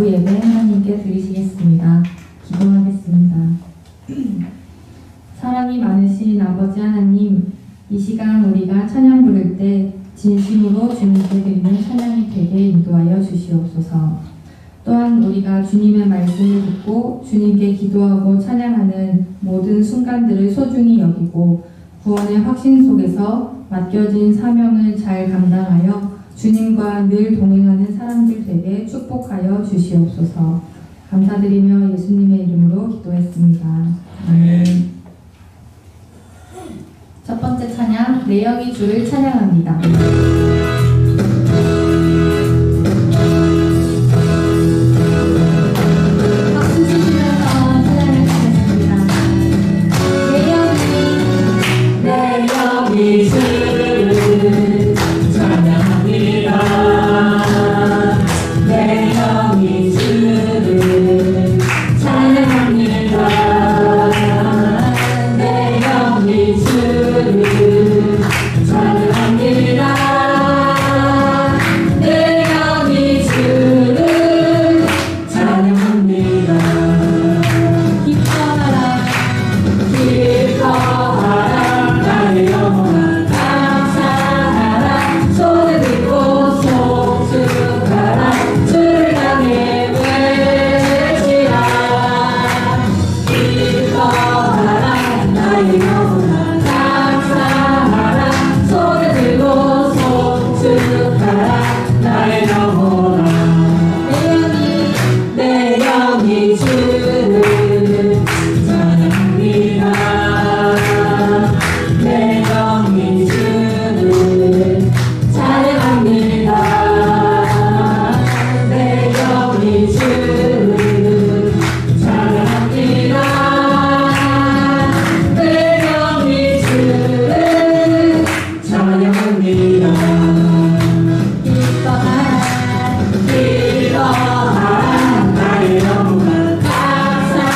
오후 예배 하나님께 드리시겠습니다. 기도하겠습니다. 사랑이 많으신 아버지 하나님, 이 시간 우리가 찬양 부를 때 진심으로 주님께 드리는 찬양이 되게 인도하여 주시옵소서. 또한 우리가 주님의 말씀을 듣고 주님께 기도하고 찬양하는 모든 순간들을 소중히 여기고 구원의 확신 속에서 맡겨진 사명을 잘 감당하여 주님과 늘 동행하는 사람들 되게 축복하여 주시옵소서. 감사드리며 예수님의 이름으로 기도했습니다. 아멘. 첫 번째 찬양, 내 영이 주를 찬양합니다. 박수 치시면서 찬양을 하겠습니다. 내 영이 주를 찬양합니다. 내 영이 주를 찬양합니다. 내 영이 주를 찬양합니다. 내 영이 주를 찬양합니다. 기뻐하라 기뻐하라 나의 영혼아 감사하라 손을 들고 송축하라 주를 향해 외치라 기뻐하라 나의 영혼아 감사하라 손을 들고 송축하라 나의 영혼아 내 영이 주를 찬양합니다. 내 영이 주를 찬양합니다. 내 영이 주를 찬양합니다. 내 영이 주를 찬양합니다. 기뻐하라 기뻐하라 나의 영혼아 감사하라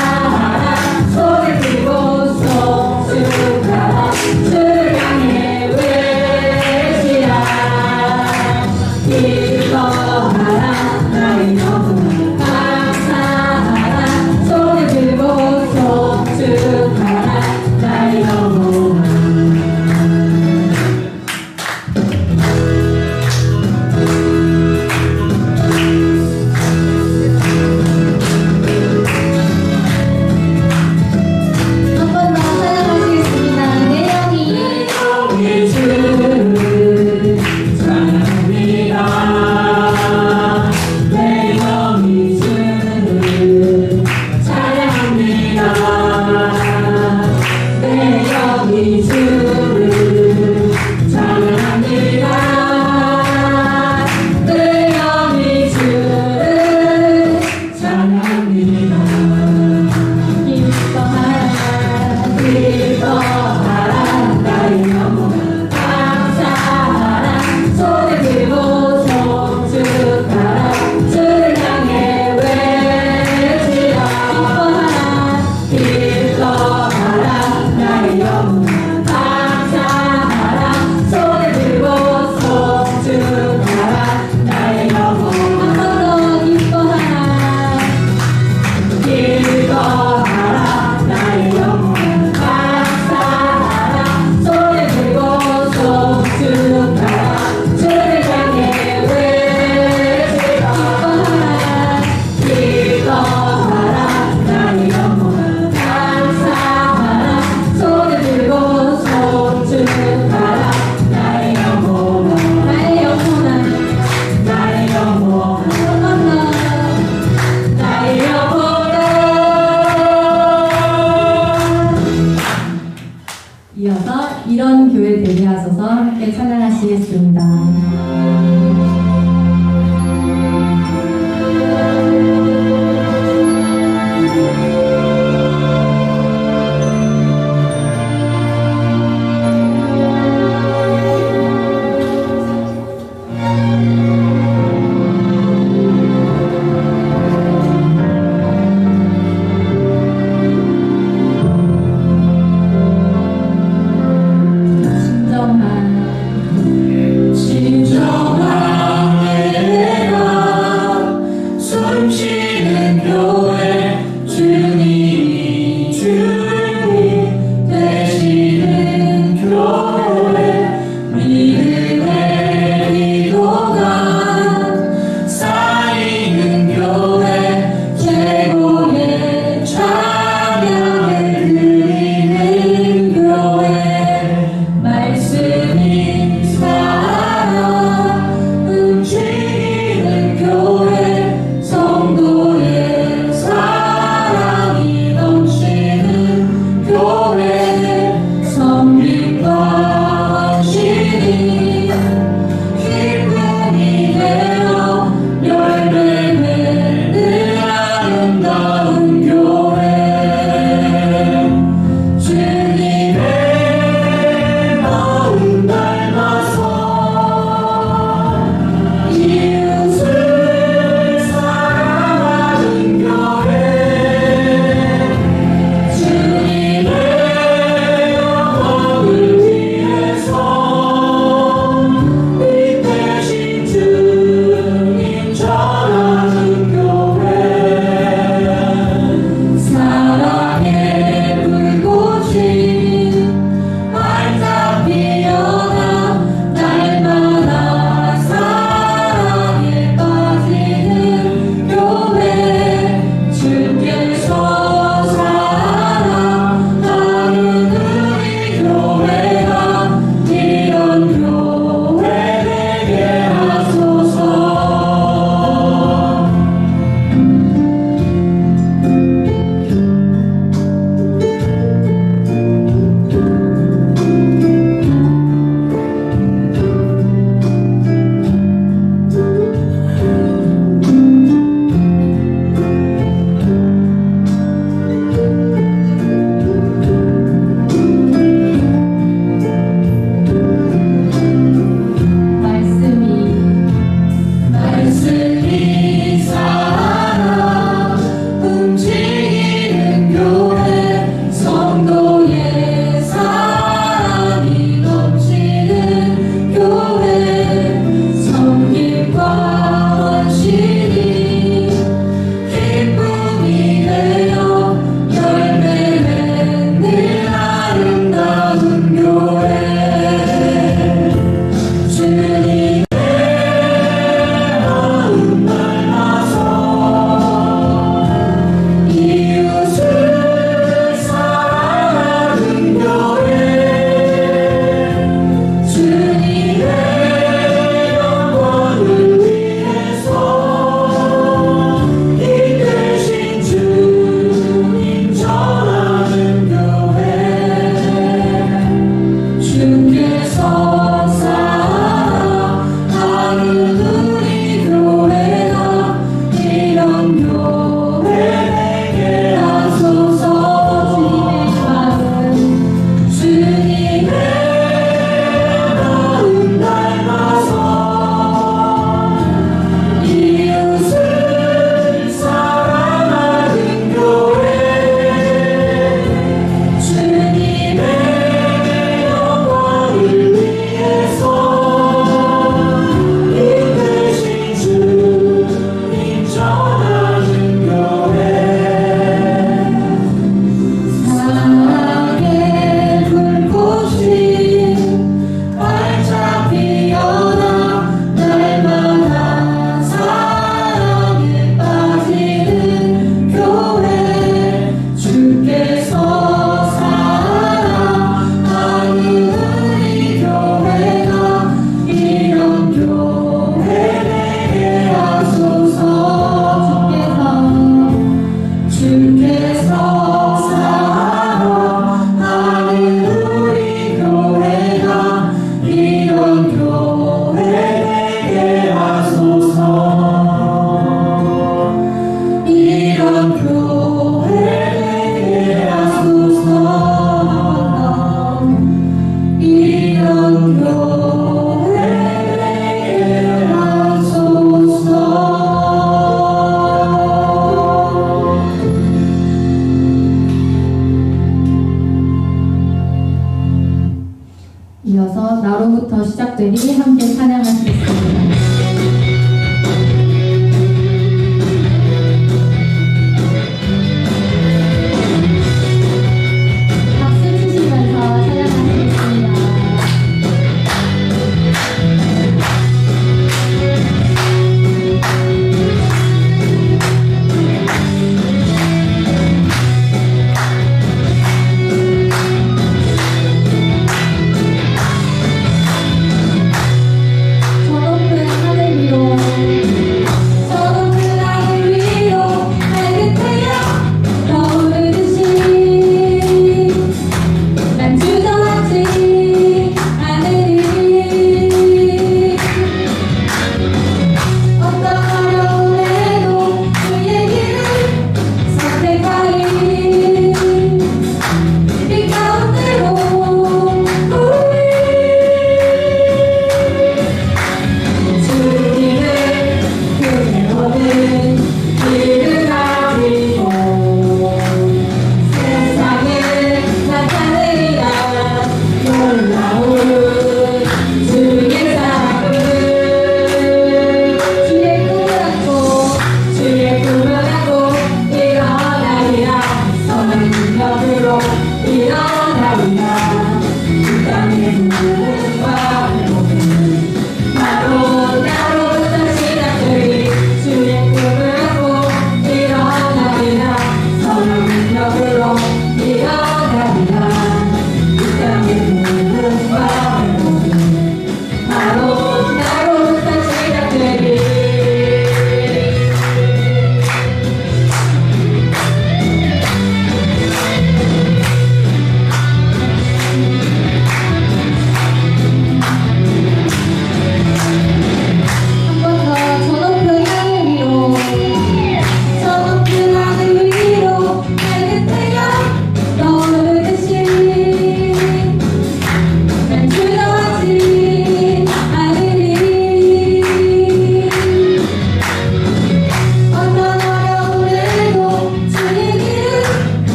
숨쉬는 교회 주님이 되시는 교회 믿음의 기도가 쌓이는 교회 최고의 찬양을 드리는 교회 말씀이 살아 움직이는 교회 성도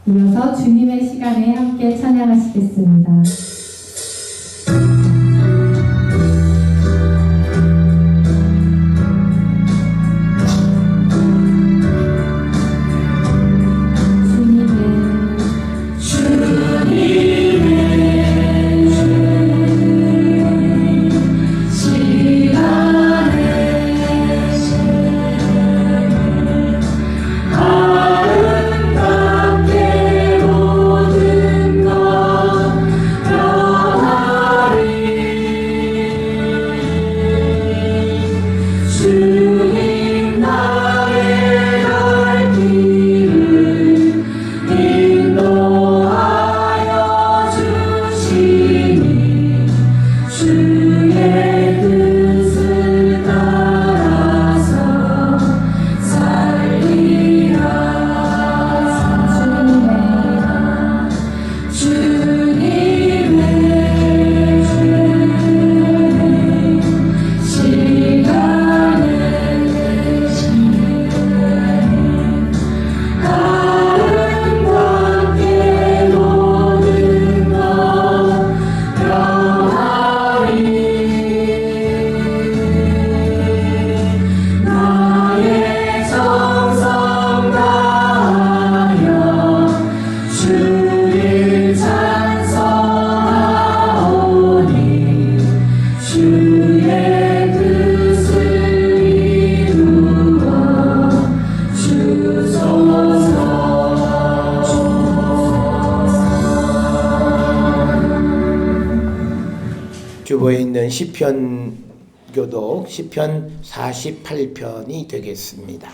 이어서 주님의 시간에 함께 찬양하시겠습니다. 주보에 있는 시편 교독 시편 48편이 되겠습니다.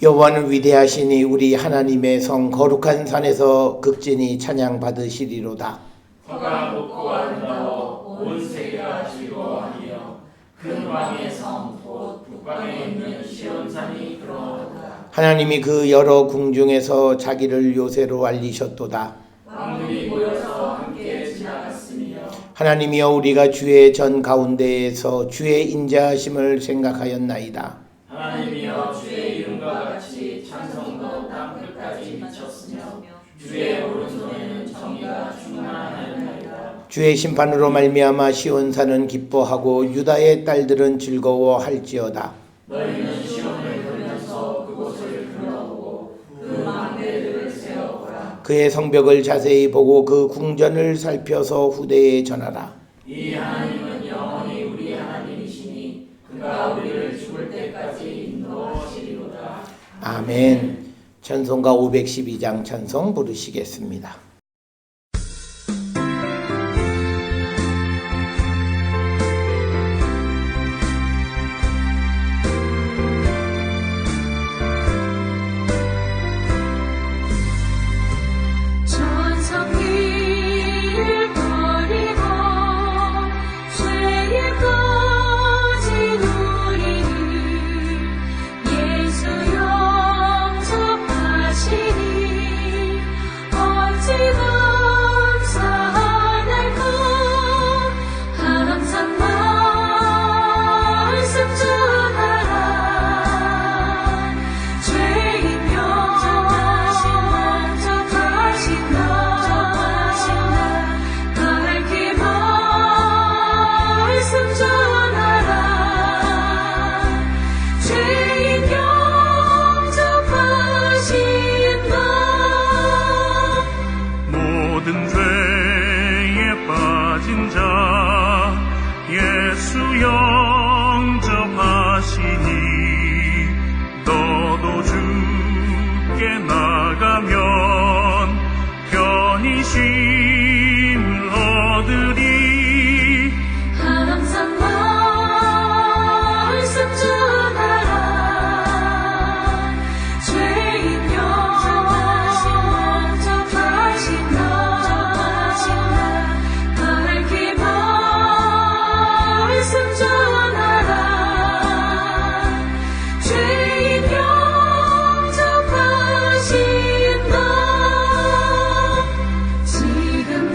여호와는 위대하시니 우리 하나님의 성 거룩한 산에서 극진히 찬양 받으시리로다. 화가 높고 아름다워 온 세계가 즐거워하며 큰 왕의 성 곧 북방에 있는 시온산이 그러하도다. 하나님이 그 여러 궁중에서 자기를 요새로 알리셨도다. 왕들이 모여서 함께 지나갔으며 하나님이여 우리가 주의 전 가운데에서 주의 인자하심을 생각하였나이다. 하나님이여 주의 이름과 같이 찬송도 땅 끝까지 미쳤으며 주의 오른손에는 정의가 충만하였나이다. 주의 심판으로 말미암아 시온산은 기뻐하고 유다의 딸들은 즐거워할지어다. 너희는 시온을 돌면서 그곳을 둘러보고 그 망대들을 세워보라. 그의 성벽을 자세히 보고 그 궁전을 살펴서 후대에 전하라. 이 하나님은 영원히 우리 하나님이시니 그가 우리를 죽을 때까지 인도하시리로다. 아멘. 찬송가 512장 찬송 부르시겠습니다. 지금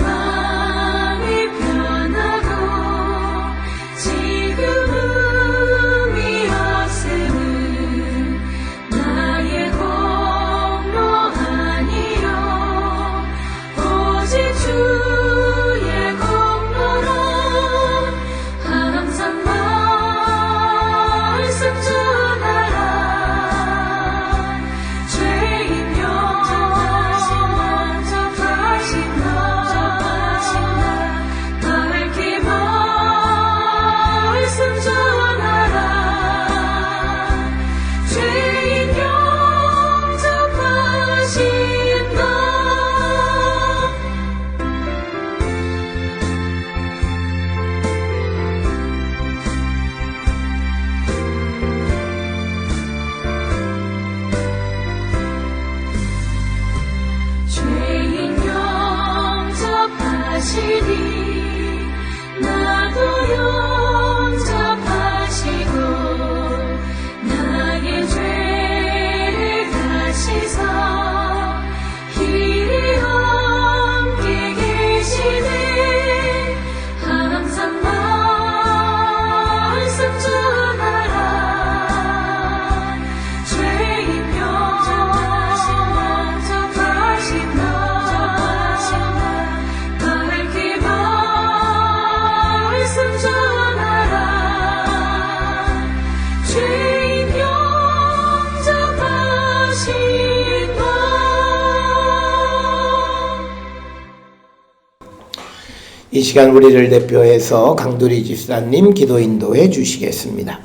죄인 영접하시니 나도 영접하시고 나의 죄를 가시사 길이 함께 계시네 항상 말씀 전하라 죄인 영접하신 나 밝게 말씀 전하라 죄인 영접하신 나. 이 시간 우리를 대표해서 강두리 집사님 기도 인도해 주시겠습니다.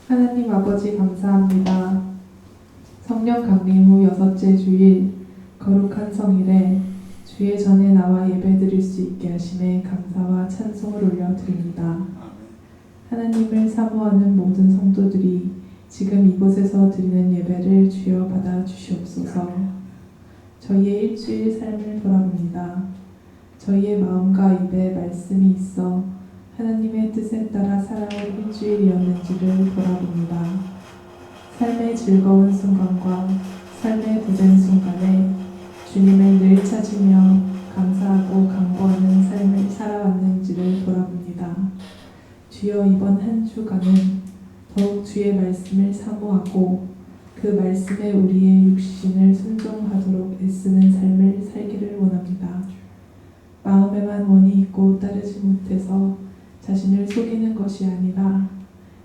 하나님 아버지 감사합니다. 성령 강림 후 6째 주일 거룩한 성일에 주의 전에 나와 예배드릴 수 있게 하심에 감사와 찬송을 올려드립니다. 하나님을 사모하는 모든 성도들이 지금 이곳에서 드리는 예배를 주여 받아 주시옵소서. 저희의 일주일 삶을 돌아봅니다. 저희의 마음과 입에 말씀이 있어 하나님의 뜻에 따라 살아온 일주일이었는지를 돌아봅니다. 삶의 즐거운 순간과 삶의 고된 순간에 주님을 늘 찾으며 감사하고 간구하는 삶을 살아왔는지를 돌아봅니다. 주여 이번 한 주간은 더욱 주의 말씀을 사모하고 그 말씀에 우리의 육신을 순종하도록 애쓰는 삶을 살기를 원합니다. 마음에만 원이 있고 따르지 못해서 자신을 속이는 것이 아니라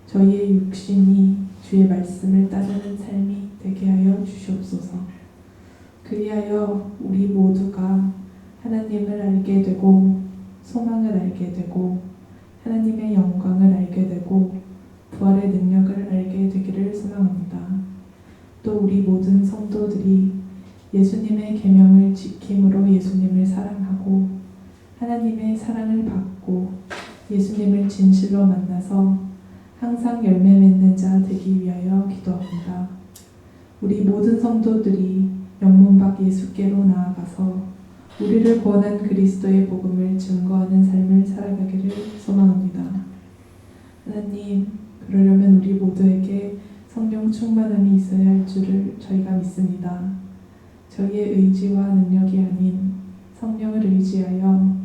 저희의 육신이 주의 말씀을 따르는 삶이 되게 하여 주시옵소서. 그리하여 우리 모두가 하나님을 알게 되고 소망을 알게 되고 하나님의 영광을 알게 되고 부활의 능력을 알게 되기를 소망합니다. 또 우리 모든 성도들이 예수님의 계명을 지킴으로 예수님을 사랑하고 하나님의 사랑을 받고 예수님을 진실로 만나서 항상 열매 맺는 자 되기 위하여 기도합니다. 우리 모든 성도들이 영문 밖 예수께로 나아가서 우리를 구원한 그리스도의 복음을 증거하는 삶을 살아가기를 소망합니다. 하나님, 그러려면 우리 모두에게 성령 충만함이 있어야 할 줄을 저희가 믿습니다. 저희의 의지와 능력이 아닌 성령을 의지하여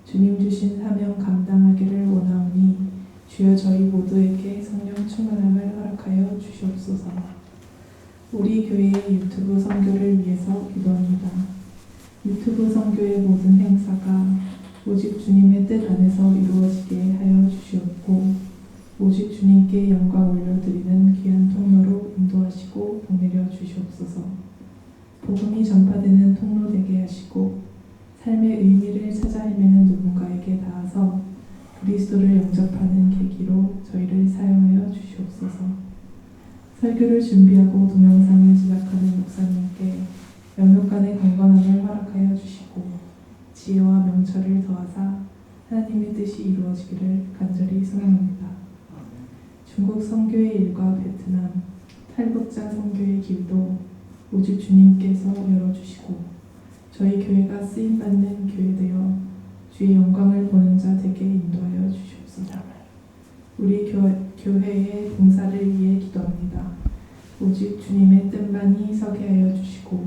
주님 주신 사명 감당하기를 원하오니 주여 저희 모두에게 성령 충만함을 허락하여 주시옵소서. 우리 교회의 유튜브 선교를 위해서 기도합니다. 유튜브 선교의 모든 행사가 오직 주님의 뜻 안에서 이루어지게 하여 주시옵고 오직 주님께 영광 올려드리는 귀한 통로로 인도하시고 복내려 주시옵소서. 복음이 전파되는 통로 되게 하시고 삶의 의미를 찾아 헤매는 누군가에게 닿아서 그리스도를 영접하는 계기로 저희를 사용하여 주시옵소서. 설교를 준비하고 동영상을 제작하는 목사님께 영육간의 강건함을 허락하여 주시고 지혜와 명철을 더하사 하나님의 뜻이 이루어지기를 간절히 소망합니다. 중국 선교의 일과 베트남, 탈북자 선교의 길도 오직 주님께서 열어주시고 저희 교회가 쓰임받는 교회 되어 주의 영광을 보는 자 되게 인도하여 주시옵소서. 우리 교회의 봉사를 위해 기도합니다. 오직 주님의 뜻만이 서게 하여 주시고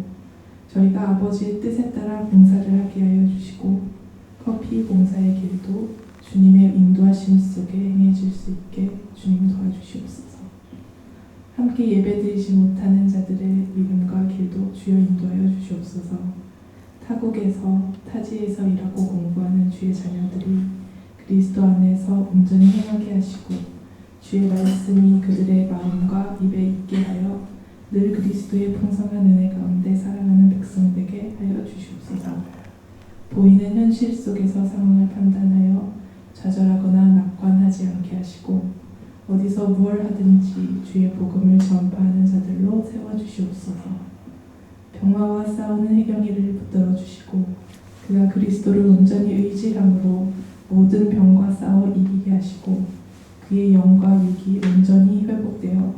저희가 아버지의 뜻에 따라 봉사를 하게 하여 주시고 커피 봉사의 길도 주님의 인도하심 속에 행해질 수 있게 주님 도와주시옵소서. 함께 예배드리지 못하는 자들의 믿음과 길도 주여 인도하여 주시옵소서. 타국에서 타지에서 일하고 공부하는 주의 자녀들이 그리스도 안에서 온전히 행하게 하시고 주의 말씀이 그들의 마음과 입에 있게 하여 늘 그리스도의 풍성한 은혜 가운데 살아가는 백성 되게 하여 주시옵소서. 보이는 현실 속에서 상황을 판단하여 좌절하거나 낙관하지 않게 하시고 어디서 무엇을 하든지 주의 복음을 전파하는 자들로 세워주시옵소서. 병마와 싸우는 해경이를 붙들어 주시고 그가 그리스도를 온전히 의지함으로 모든 병과 싸워 이기게 하시고 그의 영과 육이 온전히 회복되어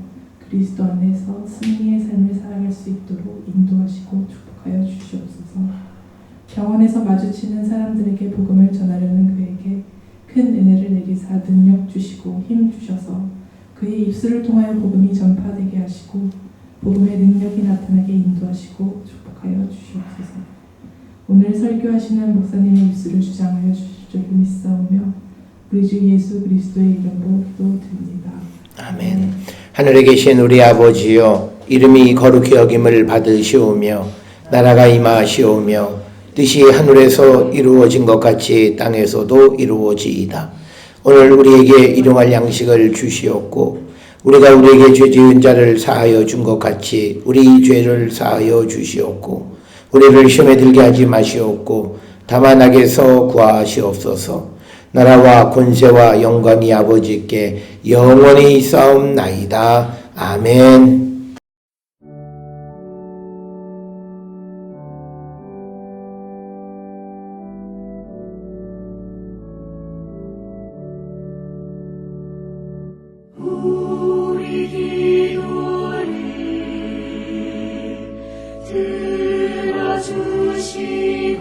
그리스도 안에서 승리의 삶을 살아갈 수 있도록 인도하시고 축복하여 주시옵소서. 병원에서 마주치는 사람들에게 복음을 전하려는 그에게 큰 은혜를 내리사 능력 주시고 힘 주셔서 그의 입술을 통하여 복음이 전파되게 하시고 복음의 능력이 나타나게 인도하시고 축복하여 주시옵소서. 오늘 설교하시는 목사님의 입술을 주장하여 주실 줄 믿사오며 우리 주 예수 그리스도의 이름으로 기도드립니다. 아멘. 하늘에 계신 우리 아버지여, 이름이 거룩히 여김을 받으시오며 나라가 임하시오며 뜻이 하늘에서 이루어진 것 같이 땅에서도 이루어지이다. 오늘 우리에게 일용할 양식을 주시옵고 우리가 우리에게 죄 지은 자를 사하여 준 것 같이 우리 죄를 사하여 주시옵고 우리를 시험에 들게 하지 마시옵고 다만 악에서 구하시옵소서. 나라와 권세와 영광이 아버지께 영원히 있사옵나이다. 아멘. 우리 기도를 들어주시고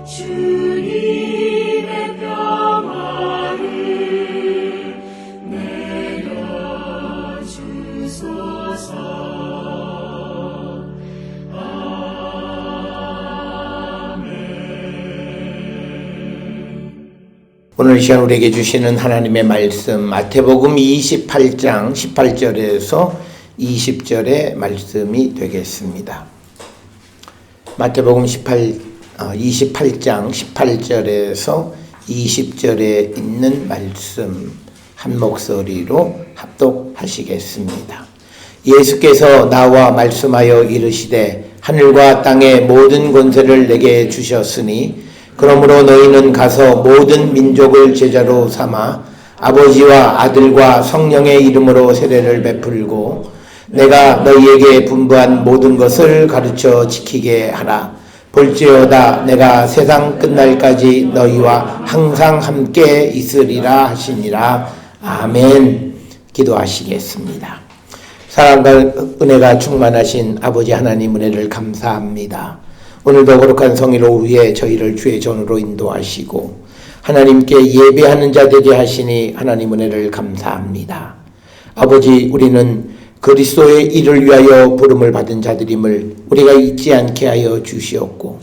주님의 평화를 내려주소서. 오늘 이 시간 우리에게 주시는 하나님의 말씀 마태복음 28장 18절에서 20절의 말씀이 되겠습니다. 마태복음 28장 18절에서 20절에 있는 말씀 한 목소리로 합독하시겠습니다. 예수께서 나와 말씀하여 이르시되 하늘과 땅의 모든 권세를 내게 주셨으니 그러므로 너희는 가서 모든 민족을 제자로 삼아 아버지와 아들과 성령의 이름으로 세례를 베풀고 내가 너희에게 분부한 모든 것을 가르쳐 지키게 하라. 볼지어다 내가 세상 끝날까지 너희와 항상 함께 있으리라 하시니라. 아멘. 기도하시겠습니다. 사랑과 은혜가 충만하신 아버지 하나님 은혜를 감사합니다. 오늘도 거룩한 성일 오후에 저희를 주의 전으로 인도하시고 하나님께 예배하는 자 되게 하시니 하나님 은혜를 감사합니다. 아버지, 우리는 그리스도의 일을 위하여 부름을 받은 자들임을 우리가 잊지 않게 하여 주시옵고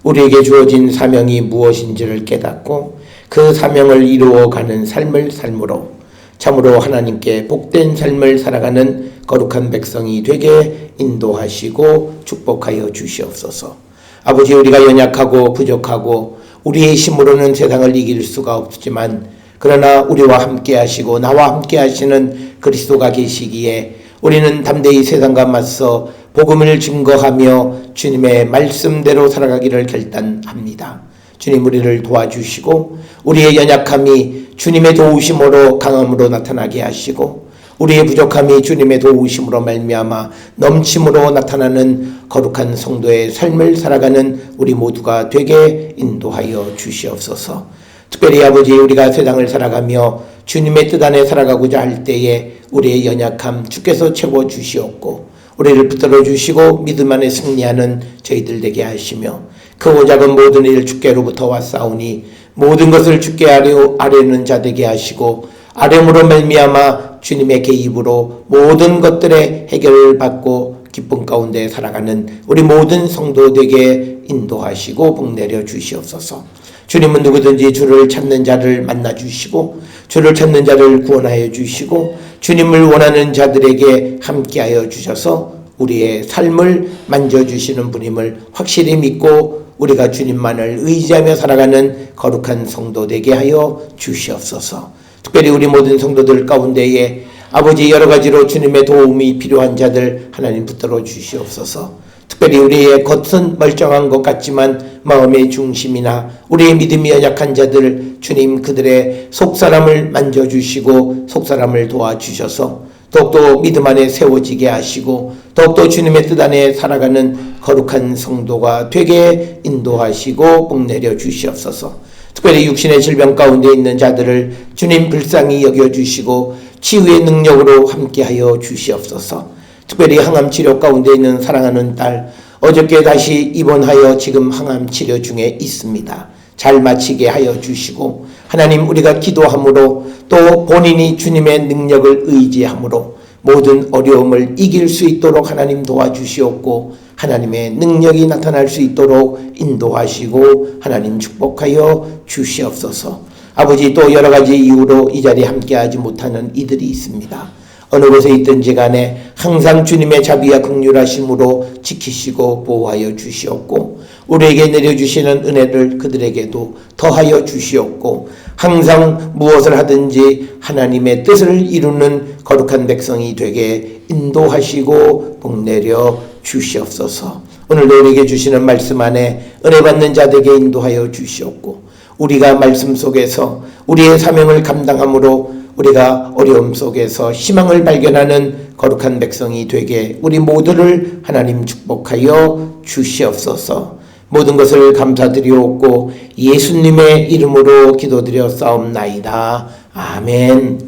우리에게 주어진 사명이 무엇인지를 깨닫고 그 사명을 이루어가는 삶을 삶으로 참으로 하나님께 복된 삶을 살아가는 거룩한 백성이 되게 인도하시고 축복하여 주시옵소서. 아버지, 우리가 연약하고 부족하고 우리의 힘으로는 세상을 이길 수가 없지만 그러나 우리와 함께 하시고 나와 함께 하시는 그리스도가 계시기에 우리는 담대히 세상과 맞서 복음을 증거하며 주님의 말씀대로 살아가기를 결단합니다. 주님, 우리를 도와주시고 우리의 연약함이 주님의 도우심으로 강함으로 나타나게 하시고 우리의 부족함이 주님의 도우심으로 말미암아 넘침으로 나타나는 거룩한 성도의 삶을 살아가는 우리 모두가 되게 인도하여 주시옵소서. 특별히 아버지, 우리가 세상을 살아가며 주님의 뜻 안에 살아가고자 할 때에 우리의 연약함 주께서 채워주시옵고 우리를 붙들어 주시고 믿음 안에 승리하는 저희들 되게 하시며 크고 작은 모든 일 주께로부터 왔사오니 모든 것을 주께 아뢰는 자 되게 하시고 아뢰므로 말미암아 주님의 개입으로 모든 것들의 해결을 받고 기쁨 가운데 살아가는 우리 모든 성도되게 인도하시고 복내려 주시옵소서. 주님은 누구든지 주를 찾는 자를 만나 주시고 주를 찾는 자를 구원하여 주시고 주님을 원하는 자들에게 함께하여 주셔서 우리의 삶을 만져주시는 분임을 확실히 믿고 우리가 주님만을 의지하며 살아가는 거룩한 성도 되게 하여 주시옵소서. 특별히 우리 모든 성도들 가운데에 아버지 여러 가지로 주님의 도움이 필요한 자들 하나님 붙들어 주시옵소서. 특별히 우리의 겉은 멀쩡한 것 같지만 마음의 중심이나 우리의 믿음이 연약한 자들 주님 그들의 속사람을 만져주시고 속사람을 도와주셔서 더욱더 믿음 안에 세워지게 하시고 더욱더 주님의 뜻 안에 살아가는 거룩한 성도가 되게 인도하시고 복내려 주시옵소서. 특별히 육신의 질병 가운데 있는 자들을 주님 불쌍히 여겨주시고 치유의 능력으로 함께하여 주시옵소서. 특별히 항암 치료 가운데 있는 사랑하는 딸, 어저께 다시 입원하여 지금 항암 치료 중에 있습니다. 잘 마치게 하여 주시고, 하나님, 우리가 기도함으로 또 본인이 주님의 능력을 의지함으로 모든 어려움을 이길 수 있도록 하나님 도와주시옵고, 하나님의 능력이 나타날 수 있도록 인도하시고 하나님 축복하여 주시옵소서. 아버지, 또 여러 가지 이유로 이 자리에 함께하지 못하는 이들이 있습니다. 어느 곳에 있든지 간에 항상 주님의 자비와 긍휼하심으로 지키시고 보호하여 주시옵고, 우리에게 내려주시는 은혜를 그들에게도 더하여 주시옵고, 항상 무엇을 하든지 하나님의 뜻을 이루는 거룩한 백성이 되게 인도하시고 복내려 주시옵소서. 오늘도 우리에게 주시는 말씀 안에 은혜 받는 자들에게 인도하여 주시옵고, 우리가 말씀 속에서 우리의 사명을 감당함으로 우리가 어려움 속에서 희망을 발견하는 거룩한 백성이 되게 우리 모두를 하나님 축복하여 주시옵소서. 모든 것을 감사드리옵고 예수님의 이름으로 기도드려 싸움나이다. 아멘.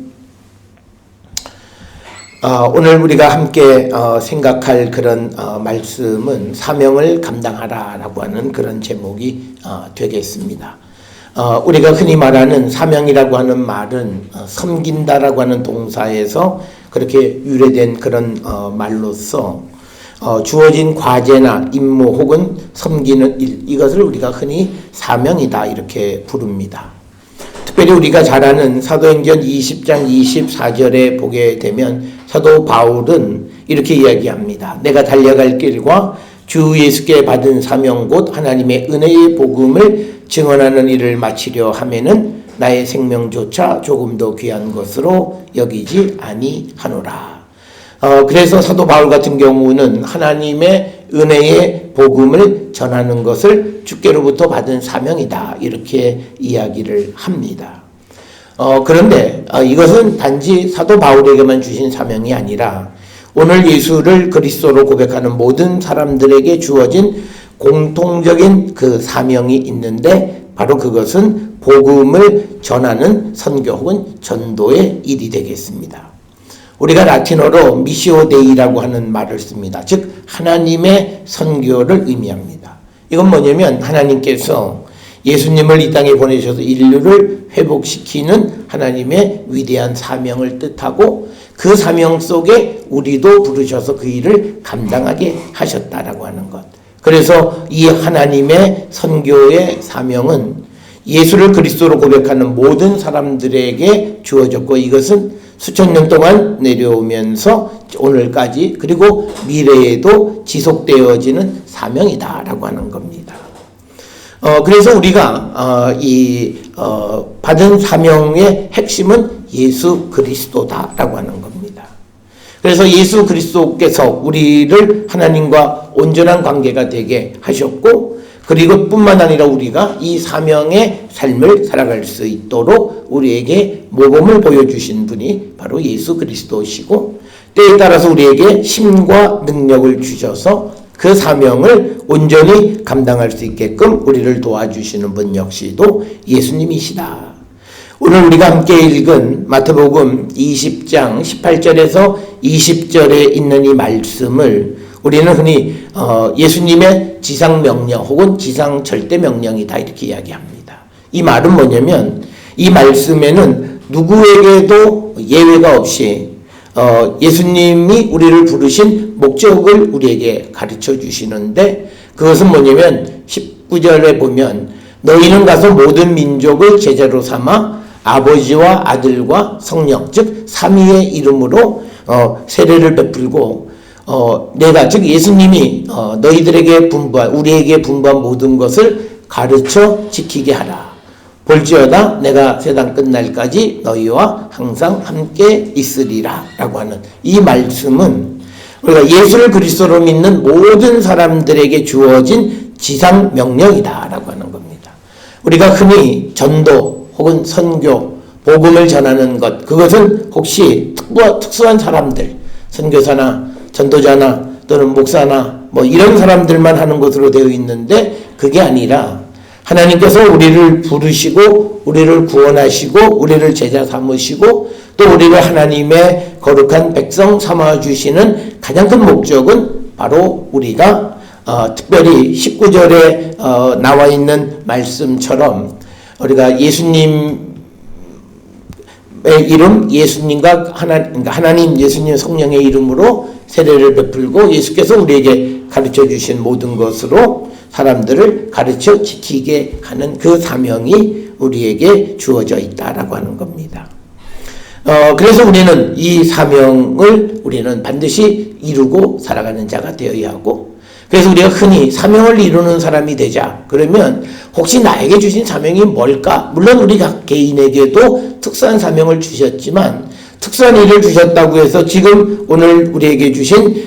오늘 우리가 함께 생각할 그런 말씀은 사명을 감당하라 라고 하는 그런 제목이 되겠습니다. 우리가 흔히 말하는 사명이라고 하는 말은 섬긴다라고 하는 동사에서 그렇게 유래된 그런 말로서 주어진 과제나 임무 혹은 섬기는 일, 이것을 우리가 흔히 사명이다 이렇게 부릅니다. 특별히 우리가 잘 아는 사도행전 20장 24절에 보게 되면 사도 바울은 이렇게 이야기합니다. 내가 달려갈 길과 주 예수께 받은 사명 곧 하나님의 은혜의 복음을 증언하는 일을 마치려 하면은 나의 생명조차 조금 더 귀한 것으로 여기지 아니하노라. 그래서 사도 바울 같은 경우는 하나님의 은혜의 복음을 전하는 것을 주께로부터 받은 사명이다 이렇게 이야기를 합니다. 그런데 이것은 단지 사도 바울에게만 주신 사명이 아니라 오늘 예수를 그리스도로 고백하는 모든 사람들에게 주어진 공통적인 그 사명이 있는데 바로 그것은 복음을 전하는 선교 혹은 전도의 일이 되겠습니다. 우리가 라틴어로 미시오 데이라고 하는 말을 씁니다. 즉 하나님의 선교를 의미합니다. 이건 뭐냐면 하나님께서 예수님을 이 땅에 보내셔서 인류를 회복시키는 하나님의 위대한 사명을 뜻하고 그 사명 속에 우리도 부르셔서 그 일을 감당하게 하셨다라고 하는 것. 그래서 이 하나님의 선교의 사명은 예수를 그리스도로 고백하는 모든 사람들에게 주어졌고 이것은 수천 년 동안 내려오면서 오늘까지 그리고 미래에도 지속되어지는 사명이다라고 하는 겁니다. 그래서 우리가 받은 사명의 핵심은 예수 그리스도다라고 하는 겁니다. 그래서 예수 그리스도께서 우리를 하나님과 온전한 관계가 되게 하셨고 그리고 뿐만 아니라 우리가 이 사명의 삶을 살아갈 수 있도록 우리에게 모범을 보여주신 분이 바로 예수 그리스도시고 때에 따라서 우리에게 힘과 능력을 주셔서 그 사명을 온전히 감당할 수 있게끔 우리를 도와주시는 분 역시도 예수님이시다. 오늘 우리가 함께 읽은 마태복음 20장 18절에서 20절에 있는 이 말씀을 우리는 흔히 예수님의 지상명령 혹은 지상절대명령이다 이렇게 이야기합니다. 이 말은 뭐냐면 이 말씀에는 누구에게도 예외가 없이 예수님이 우리를 부르신 목적을 우리에게 가르쳐 주시는데 그것은 뭐냐면 19절에 보면 너희는 가서 모든 민족을 제자로 삼아 아버지와 아들과 성령 즉 삼위의 이름으로 세례를 베풀고 내가 즉 예수님이 너희들에게 분부한 우리에게 분부한 모든 것을 가르쳐 지키게 하라. 볼지어다 내가 세상 끝날까지 너희와 항상 함께 있으리라 라고 하는 이 말씀은 우리가 예수를 그리스도로 믿는 모든 사람들에게 주어진 지상 명령이다 라고 하는 겁니다. 우리가 흔히 전도 혹은 선교 복음을 전하는 것 그것은 혹시 특수한 사람들 선교사나 전도자나 또는 목사나 뭐 이런 사람들만 하는 것으로 되어 있는데 그게 아니라 하나님께서 우리를 부르시고 우리를 구원하시고 우리를 제자 삼으시고 또 우리를 하나님의 거룩한 백성 삼아주시는 가장 큰 목적은 바로 우리가 특별히 19절에 나와 있는 말씀처럼 우리가 예수님의 이름, 예수님과 하나님, 예수님 성령의 이름으로 세례를 베풀고 예수께서 우리에게 가르쳐 주신 모든 것으로 사람들을 가르쳐 지키게 하는 그 사명이 우리에게 주어져 있다라고 하는 겁니다. 그래서 우리는 이 사명을 우리는 반드시 이루고 살아가는 자가 되어야 하고, 그래서 우리가 흔히 사명을 이루는 사람이 되자 그러면 혹시 나에게 주신 사명이 뭘까? 물론 우리 각 개인에게도 특수한 사명을 주셨지만 특수한 일을 주셨다고 해서 지금 오늘 우리에게 주신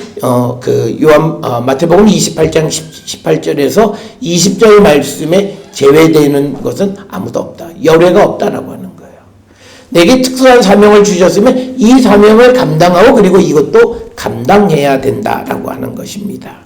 마태복음 28장 18절에서 20절 말씀에 제외되는 것은 아무도 없다. 열애가 없다라고 하는 거예요. 내게 특수한 사명을 주셨으면 이 사명을 감당하고 그리고 이것도 감당해야 된다라고 하는 것입니다.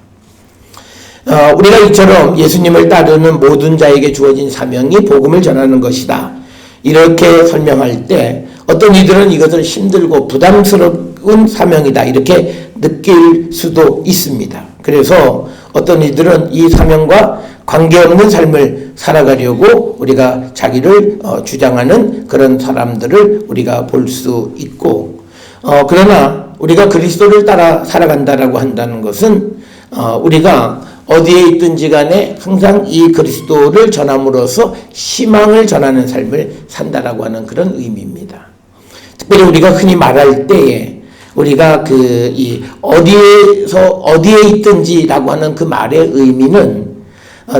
우리가 이처럼 예수님을 따르는 모든 자에게 주어진 사명이 복음을 전하는 것이다. 이렇게 설명할 때 어떤 이들은 이것을 힘들고 부담스러운 사명이다 이렇게 느낄 수도 있습니다. 그래서 어떤 이들은 이 사명과 관계없는 삶을 살아가려고 우리가 자기를 주장하는 그런 사람들을 우리가 볼 수 있고, 그러나 우리가 그리스도를 따라 살아간다라고 한다는 것은 우리가 어디에 있든지 간에 항상 이 그리스도를 전함으로써 희망을 전하는 삶을 산다라고 하는 그런 의미입니다. 특별히 우리가 흔히 말할 때에 우리가 어디에 있든지라고 하는 그 말의 의미는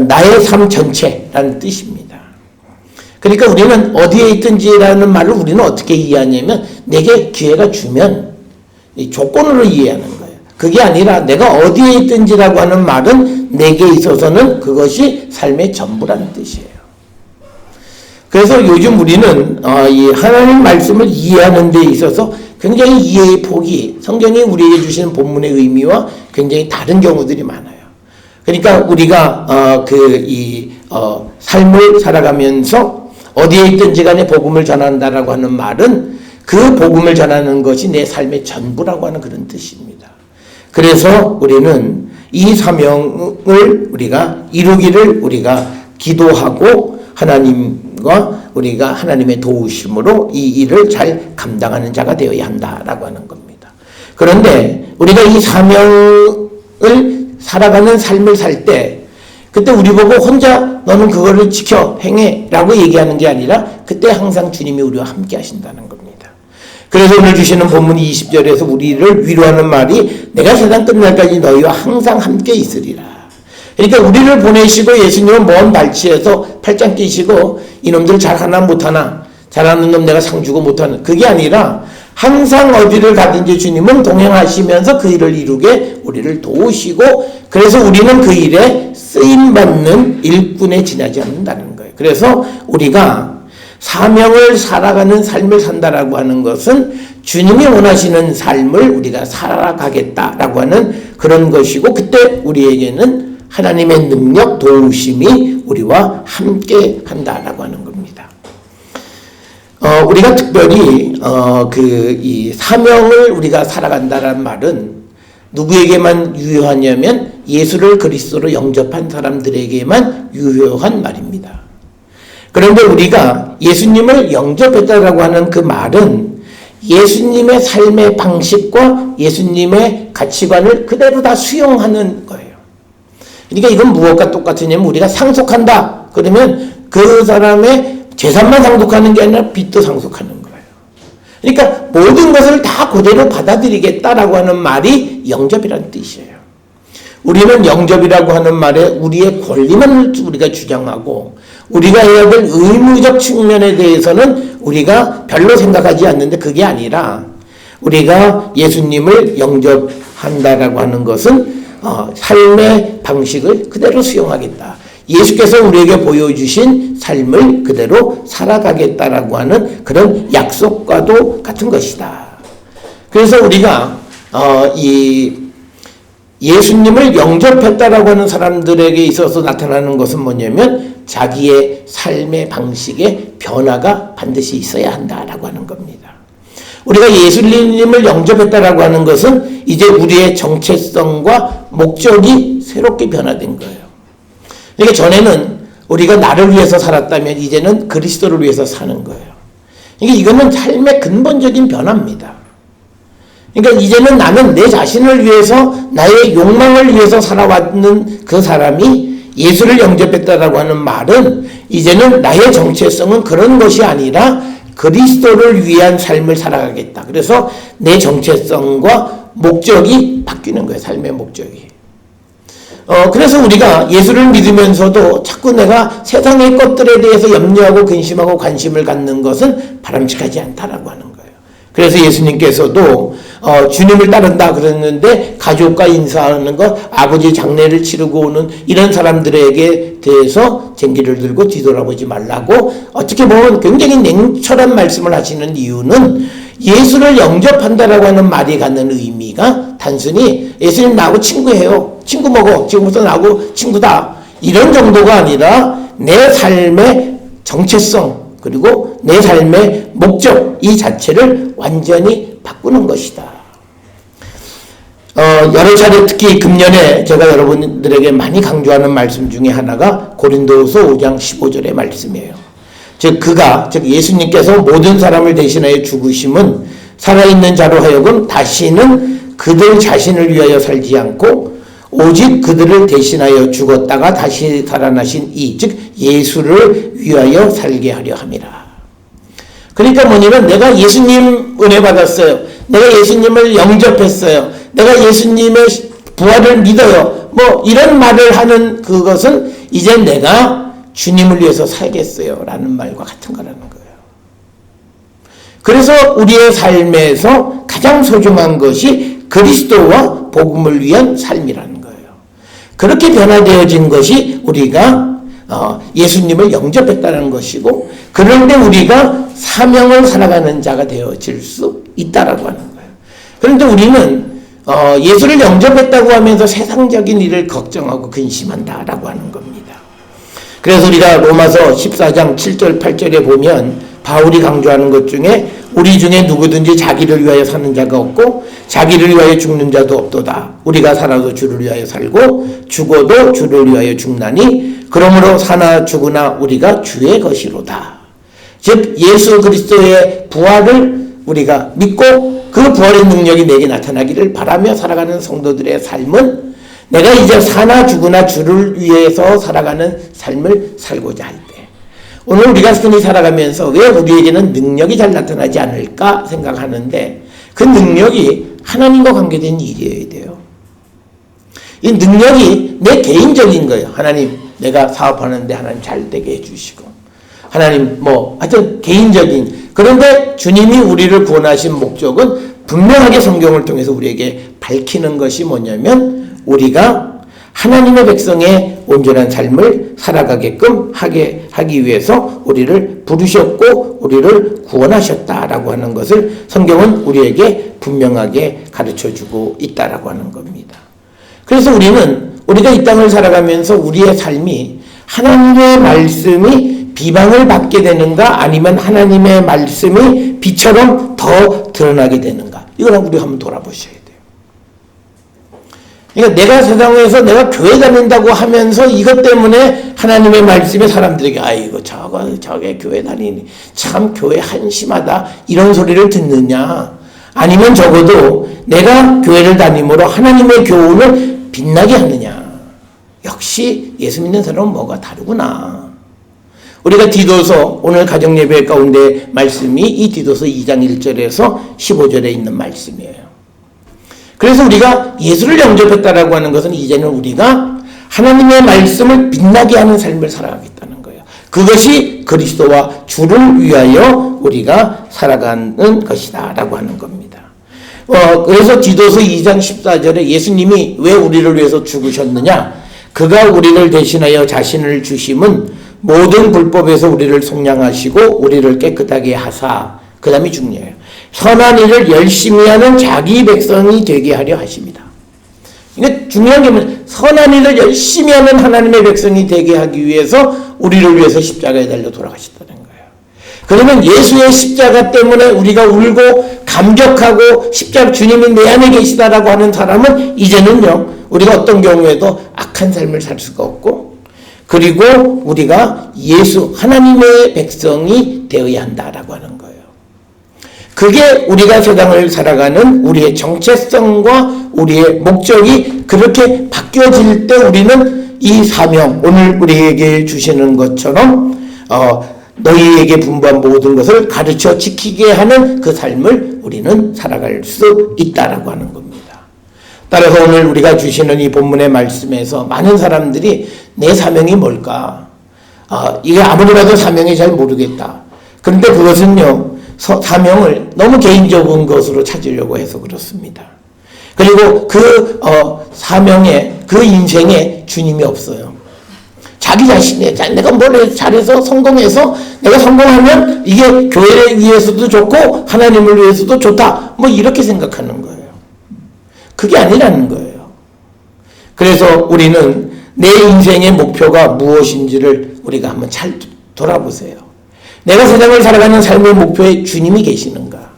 나의 삶 전체라는 뜻입니다. 그러니까 우리는 어디에 있든지라는 말을 우리는 어떻게 이해하냐면 내게 기회가 주면 이 조건으로 이해하는 거예요. 그게 아니라 내가 어디에 있든지라고 하는 말은 내게 있어서는 그것이 삶의 전부라는 뜻이에요. 그래서 요즘 우리는 이 하나님 말씀을 이해하는 데 있어서 굉장히 이해의 폭이 성경이 우리에게 주시는 본문의 의미와 굉장히 다른 경우들이 많아요. 그러니까 우리가 삶을 살아가면서 어디에 있든지 간에 복음을 전한다라고 하는 말은 그 복음을 전하는 것이 내 삶의 전부라고 하는 그런 뜻입니다. 그래서 우리는 이 사명을 우리가 이루기를 우리가 기도하고 하나님과 우리가 하나님의 도우심으로 이 일을 잘 감당하는 자가 되어야 한다라고 하는 겁니다. 그런데 우리가 이 사명을 살아가는 삶을 살 때 그때 우리 보고 혼자 너는 그거를 지켜 행해 라고 얘기하는 게 아니라 그때 항상 주님이 우리와 함께 하신다는 겁니다. 그래서 오늘 주시는 본문 20절에서 우리를 위로하는 말이 내가 세상 끝날까지 너희와 항상 함께 있으리라. 그러니까 우리를 보내시고 예수님은 먼 발치에서 팔짱 끼시고 이놈들 잘하나 못하나 잘하는 놈 내가 상 주고 못하는 그게 아니라 항상 어디를 가든지 주님은 동행하시면서 그 일을 이루게 우리를 도우시고 그래서 우리는 그 일에 쓰임받는 일꾼에 지나지 않는다는 거예요. 그래서 우리가 사명을 살아가는 삶을 산다라고 하는 것은 주님이 원하시는 삶을 우리가 살아가겠다라고 하는 그런 것이고 그때 우리에게는 하나님의 능력, 도우심이 우리와 함께 한다라고 하는 겁니다. 우리가 특별히 이 사명을 우리가 살아간다라는 말은 누구에게만 유효하냐면 예수를 그리스도로 영접한 사람들에게만 유효한 말입니다. 그런데 우리가 예수님을 영접했다라고 하는 그 말은 예수님의 삶의 방식과 예수님의 가치관을 그대로 다 수용하는 거예요. 그러니까 이건 무엇과 똑같으냐면 우리가 상속한다. 그러면 그 사람의 재산만 상속하는 게 아니라 빚도 상속하는 거예요. 그러니까 모든 것을 다 그대로 받아들이겠다라고 하는 말이 영접이라는 뜻이에요. 우리는 영접이라고 하는 말에 우리의 권리만 우리가 주장하고 우리가 해야 될 의무적 측면에 대해서는 우리가 별로 생각하지 않는데 그게 아니라 우리가 예수님을 영접한다라고 하는 것은 삶의 방식을 그대로 수용하겠다. 예수께서 우리에게 보여주신 삶을 그대로 살아가겠다라고 하는 그런 약속과도 같은 것이다. 그래서 우리가 예수님을 영접했다라고 하는 사람들에게 있어서 나타나는 것은 뭐냐면 자기의 삶의 방식에 변화가 반드시 있어야 한다라고 하는 겁니다. 우리가 예수님을 영접했다라고 하는 것은 이제 우리의 정체성과 목적이 새롭게 변화된 거예요. 그러니까 전에는 우리가 나를 위해서 살았다면 이제는 그리스도를 위해서 사는 거예요. 그러니까 이거는 삶의 근본적인 변화입니다. 그러니까 이제는 나는 내 자신을 위해서 나의 욕망을 위해서 살아왔는 그 사람이 예수를 영접했다라고 하는 말은 이제는 나의 정체성은 그런 것이 아니라 그리스도를 위한 삶을 살아가겠다. 그래서 내 정체성과 목적이 바뀌는 거예요. 삶의 목적이. 그래서 우리가 예수를 믿으면서도 자꾸 내가 세상의 것들에 대해서 염려하고 근심하고 관심을 갖는 것은 바람직하지 않다라고 하는 거예요. 그래서 예수님께서도 주님을 따른다 그랬는데 가족과 인사하는 것, 아버지 장례를 치르고 오는 이런 사람들에게 대해서 쟁기를 들고 뒤돌아보지 말라고 어떻게 보면 굉장히 냉철한 말씀을 하시는 이유는 예수를 영접한다라고 하는 말이 갖는 의미가 단순히 예수님 나하고 친구해요. 친구 먹어. 지금부터 나하고 친구다. 이런 정도가 아니라 내 삶의 정체성 그리고 내 삶의 목적 이 자체를 완전히 바꾸는 것이다. 여러 차례 특히 금년에 제가 여러분들에게 많이 강조하는 말씀 중에 하나가 고린도후서 5장 15절의 말씀이에요. 즉 예수님께서 모든 사람을 대신하여 죽으심은 살아있는 자로 하여금 다시는 그들 자신을 위하여 살지 않고 오직 그들을 대신하여 죽었다가 다시 살아나신 즉 예수를 위하여 살게 하려 함이라. 그러니까 뭐냐면 내가 예수님 은혜 받았어요. 내가 예수님을 영접했어요. 내가 예수님의 부활을 믿어요. 뭐 이런 말을 하는 그것은 이제 내가 주님을 위해서 살겠어요 라는 말과 같은 거라는 거예요. 그래서 우리의 삶에서 가장 소중한 것이 그리스도와 복음을 위한 삶이라는 거예요. 그렇게 변화되어진 것이 우리가 예수님을 영접했다는 것이고 그런데 우리가 사명을 살아가는 자가 되어질 수 있다라고 하는 거예요. 그런데 우리는 예수를 영접했다고 하면서 세상적인 일을 걱정하고 근심한다라고 하는 겁니다. 그래서 우리가 로마서 14장 7절 8절에 보면 바울이 강조하는 것 중에 우리 중에 누구든지 자기를 위하여 사는 자가 없고 자기를 위하여 죽는 자도 없도다. 우리가 살아도 주를 위하여 살고 죽어도 주를 위하여 죽나니 그러므로 사나 죽으나 우리가 주의 것이로다. 즉 예수 그리스도의 부활을 우리가 믿고 그 부활의 능력이 내게 나타나기를 바라며 살아가는 성도들의 삶은 내가 이제 사나 죽으나 주를 위해서 살아가는 삶을 살고자 할 때 오늘 우리가 흔히 살아가면서 왜 우리에게는 능력이 잘 나타나지 않을까 생각하는데 그 능력이 하나님과 관계된 일이어야 돼요. 이 능력이 내 개인적인 거예요. 하나님 내가 사업하는데 하나님 잘 되게 해주시고 하나님 하여튼 개인적인 그런데 주님이 우리를 구원하신 목적은 분명하게 성경을 통해서 우리에게 밝히는 것이 뭐냐면 우리가 하나님의 백성의 온전한 삶을 살아가게끔 하기 위해서 우리를 부르셨고 우리를 구원하셨다라고 하는 것을 성경은 우리에게 분명하게 가르쳐주고 있다라고 하는 겁니다. 그래서 우리가 이 땅을 살아가면서 우리의 삶이 하나님의 말씀이 비방을 받게 되는가 아니면 하나님의 말씀이 빛처럼 더 드러나게 되는가 이걸 우리 한번 돌아보셔야 돼요. 그러니까 내가 세상에서 내가 교회 다닌다고 하면서 이것 때문에 하나님의 말씀이 사람들에게 아이고 저게 교회 다니니 참 교회 한심하다 이런 소리를 듣느냐 아니면 적어도 내가 교회를 다님으로 하나님의 교훈을 빛나게 하느냐 역시 예수 믿는 사람은 뭐가 다르구나. 우리가 디도서 오늘 가정예배 가운데 말씀이 이 디도서 2장 1절에서 15절에 있는 말씀이에요. 그래서 우리가 예수를 영접했다라고 하는 것은 이제는 우리가 하나님의 말씀을 빛나게 하는 삶을 살아가겠다는 거예요. 그것이 그리스도와 주를 위하여 우리가 살아가는 것이다 라고 하는 겁니다. 그래서 디도서 2장 14절에 예수님이 왜 우리를 위해서 죽으셨느냐 그가 우리를 대신하여 자신을 주심은 모든 불법에서 우리를 속량하시고 우리를 깨끗하게 하사 그 다음이 중요해요. 선한 일을 열심히 하는 자기 백성이 되게 하려 하십니다. 그러니까 중요한 게 뭐냐면 선한 일을 열심히 하는 하나님의 백성이 되게 하기 위해서 우리를 위해서 십자가에 달려 돌아가셨다는 거예요. 그러면 예수의 십자가 때문에 우리가 울고 감격하고 십자가 주님이 내 안에 계시다라고 하는 사람은 이제는요, 우리가 어떤 경우에도 악한 삶을 살 수가 없고, 그리고 우리가 예수 하나님의 백성이 되어야 한다라고 하는 거예요. 그게 우리가 세상을 살아가는 우리의 정체성과 우리의 목적이 그렇게 바뀌어질 때 우리는 이 사명, 오늘 우리에게 주시는 것처럼 너희에게 분부한 모든 것을 가르쳐 지키게 하는 그 삶을 우리는 살아갈 수 있다라고 하는 겁니다. 따라서 오늘 우리가 주시는 이 본문의 말씀에서 많은 사람들이 내 사명이 뭘까? 이게 아무리 봐도 사명이 잘 모르겠다. 그런데 그것은요, 사명을 너무 개인적인 것으로 찾으려고 해서 그렇습니다. 그리고 그 사명에, 그 인생에 주님이 없어요. 자기 자신의, 내가 뭘 잘해서 성공해서 내가 성공하면 이게 교회를 위해서도 좋고 하나님을 위해서도 좋다, 뭐 이렇게 생각하는 거예요. 그게 아니라는 거예요. 그래서 우리는 내 인생의 목표가 무엇인지를 우리가 한번 잘 돌아보세요. 내가 세상을 살아가는 삶의 목표에 주님이 계시는가?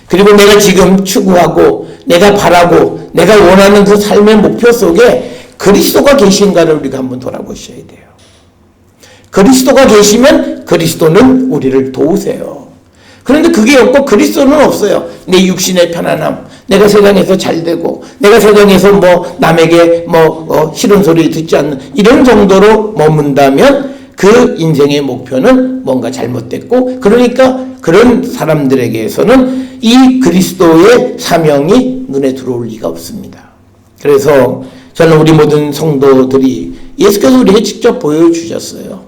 그리고 내가 지금 추구하고 내가 바라고 내가 원하는 그 삶의 목표 속에 그리스도가 계신가를 우리가 한번 돌아보셔야 돼요. 그리스도가 계시면 그리스도는 우리를 도우세요. 그런데 그게 없고 그리스도는 없어요. 내 육신의 편안함, 내가 세상에서 잘되고 내가 세상에서 뭐 남에게 싫은 소리 듣지 않는 이런 정도로 머문다면 그 인생의 목표는 뭔가 잘못됐고, 그러니까 그런 사람들에게서는 이 그리스도의 사명이 눈에 들어올 리가 없습니다. 그래서 저는 우리 모든 성도들이 예수께서 우리에게 직접 보여주셨어요.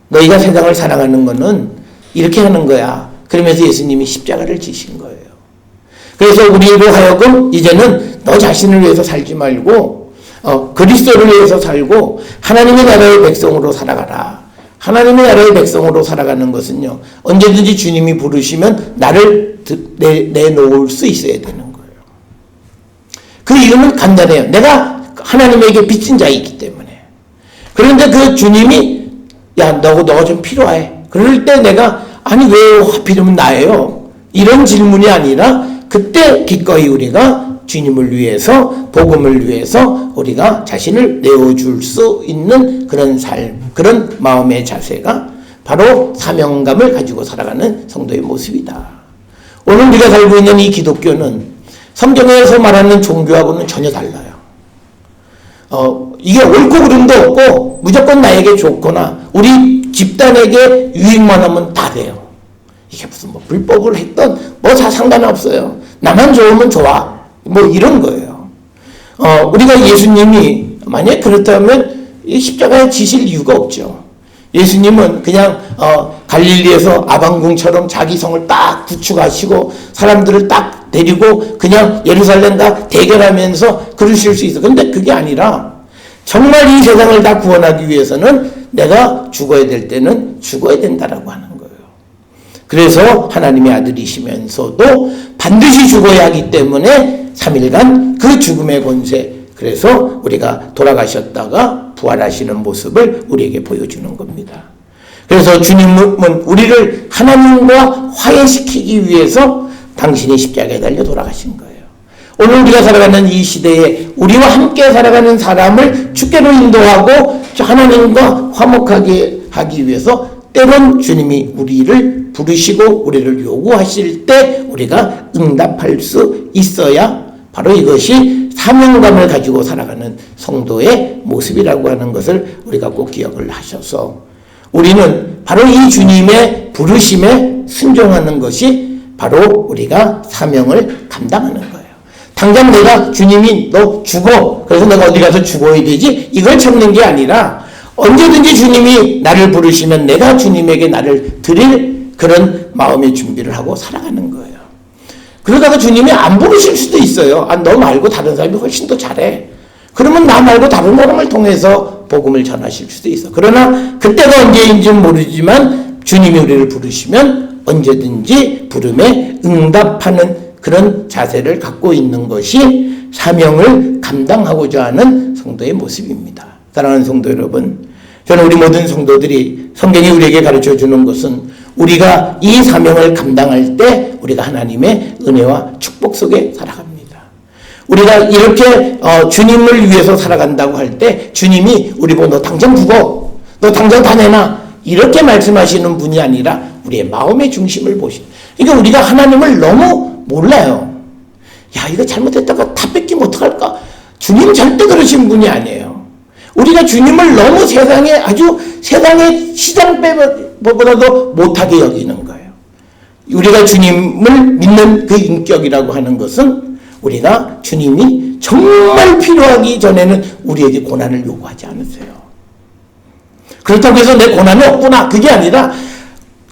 너희가 세상을 사랑하는 거는 이렇게 하는 거야. 그러면서 예수님이 십자가를 지신 거예요. 그래서 우리로 하여금 이제는 너 자신을 위해서 살지 말고 그리스도를 위해서 살고 하나님의 나라의 백성으로 살아가라. 하나님의 나라의 백성으로 살아가는 것은요, 언제든지 주님이 부르시면 나를 내놓을 수 있어야 되는 거예요. 그 이유는 간단해요. 내가 하나님에게 빚진 자이기 때문에. 그런데 그 주님이 야, 너가 좀 필요해. 그럴 때 내가 아니 왜 하필이면 나예요? 이런 질문이 아니라 그때 기꺼이 우리가 주님을 위해서, 복음을 위해서 우리가 자신을 내어줄 수 있는 그런 삶, 그런 마음의 자세가 바로 사명감을 가지고 살아가는 성도의 모습이다. 오늘 우리가 살고 있는 이 기독교는 성경에서 말하는 종교하고는 전혀 달라요. 이게 옳고 그름도 없고 무조건 나에게 좋거나 우리 집단에게 유익만 하면 다 돼요. 이게 무슨 불법을 했던 다 상관없어요. 나만 좋으면 좋아. 이런 거예요. 우리가 예수님이 만약에 그렇다면 이 십자가에 지실 이유가 없죠. 예수님은 그냥 갈릴리에서 아방궁처럼 자기 성을 딱 구축하시고 사람들을 딱 데리고 그냥 예루살렘과 대결하면서 그러실 수 있어. 근데 그게 아니라 정말 이 세상을 다 구원하기 위해서는 내가 죽어야 될 때는 죽어야 된다라고 하는 거예요. 그래서 하나님의 아들이시면서도 반드시 죽어야 하기 때문에 3일간 그 죽음의 권세, 그래서 우리가 돌아가셨다가 부활하시는 모습을 우리에게 보여주는 겁니다. 그래서 주님은 우리를 하나님과 화해시키기 위해서 당신이 십자가에 달려 돌아가신 거예요. 오늘 우리가 살아가는 이 시대에 우리와 함께 살아가는 사람을 주께로 인도하고 하나님과 화목하게 하기 위해서 때론 주님이 우리를 부르시고 우리를 요구하실 때 우리가 응답할 수 있어야 바로 이것이 사명감을 가지고 살아가는 성도의 모습이라고 하는 것을 우리가 꼭 기억을 하셔서 우리는 바로 이 주님의 부르심에 순종하는 것이 바로 우리가 사명을 감당하는 거예요. 당장 내가 주님이 너 죽어, 그래서 내가 어디 가서 죽어야 되지, 이걸 참는 게 아니라 언제든지 주님이 나를 부르시면 내가 주님에게 나를 드릴 그런 마음의 준비를 하고 살아가는 거예요. 그러다가 주님이 안 부르실 수도 있어요. 너 말고 다른 사람이 훨씬 더 잘해. 그러면 나 말고 다른 사람을 통해서 복음을 전하실 수도 있어. 그러나 그때가 언제인지는 모르지만 주님이 우리를 부르시면 언제든지 부름에 응답하는 그런 자세를 갖고 있는 것이 사명을 감당하고자 하는 성도의 모습입니다. 사랑하는 성도 여러분, 저는 우리 모든 성도들이 성경이 우리에게 가르쳐주는 것은 우리가 이 사명을 감당할 때 우리가 하나님의 은혜와 축복 속에 살아갑니다. 우리가 이렇게 주님을 위해서 살아간다고 할 때 주님이 우리 보고 너 당장 죽어, 너 당장 다 내놔, 이렇게 말씀하시는 분이 아니라 우리의 마음의 중심을 보시는. 그러니까 우리가 하나님을 너무 몰라요. 야, 이거 잘못했다가 다 뺏기면 어떡할까? 주님 절대 그러신 분이 아니에요. 우리가 주님을 너무 세상의 시장보다도 못하게 여기는 거예요. 우리가 주님을 믿는 그 인격이라고 하는 것은 우리가 주님이 정말 필요하기 전에는 우리에게 고난을 요구하지 않으세요. 그렇다고 해서 내 고난이 없구나, 그게 아니라